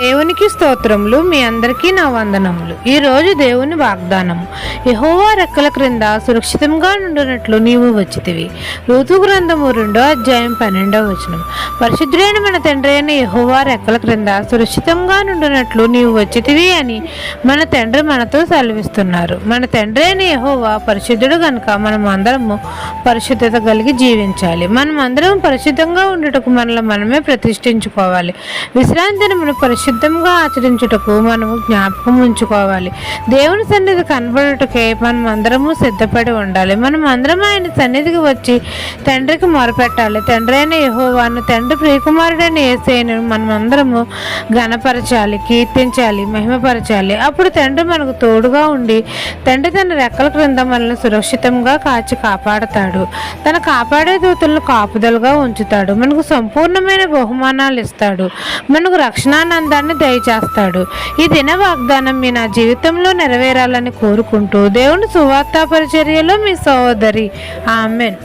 దేవునికి స్తోత్రములు. మీ అందరికీ నా వందనములు. ఈరోజు దేవుని వాగ్దానము. యెహోవా రెక్కల క్రింద సురక్షితంగా నుండినట్లు నీవు వచ్చితివి. ఋతు గ్రంథము 2వ అధ్యాయం 12వ వచనం. పరిశుద్ధుడైన మన తండ్రి అయిన యెహోవా రెక్కల క్రింద సురక్షితంగా నుండినట్లు నీవు వచ్చితివి అని మన తండ్రి మనతో సెలవిస్తున్నారు. మన తండ్రి అయిన యెహోవా పరిశుద్ధుడు కనుక మనం అందరము పరిశుద్ధత కలిగి జీవించాలి. మనం అందరం పరిశుద్ధంగా ఉండుటకు మనల్ని మనమే ప్రతిష్ఠించుకోవాలి. విశ్రాంతి దినమును పరిశుద్ధంగా ఆచరించుటకు మనము జ్ఞాపకం ఉంచుకోవాలి. దేవుని సన్నిధి కనబడుటకే మనం అందరము సిద్ధపడి ఉండాలి. మనం అందరం ఆయన సన్నిధికి వచ్చి తండ్రికి మొరపెట్టాలి. తండ్రి అయిన యెహోవాను, తండ్రి ప్రియకుమారుడైన యేసయ్యను మనం అందరము ఘనపరచాలి, కీర్తించాలి, మహిమపరచాలి. అప్పుడు తండ్రి మనకు తోడుగా ఉండి తండ్రి తన రెక్కల క్రింద మనల్ని సురక్షితంగా కాచి కాపాడతాడు. తన కాపాడే దూతలను కాపుదలుగా ఉంచుతాడు. మనకు సంపూర్ణమైన బహుమానాలు ఇస్తాడు. మనకు రక్షణానందాన్ని దయచేస్తాడు. ఈ దిన వాగ్దానం మీ నా జీవితంలో నెరవేరాలని కోరుకుంటూ దేవుని సువార్తా పరిచర్యలో మీ సహోదరి. ఆమెన్.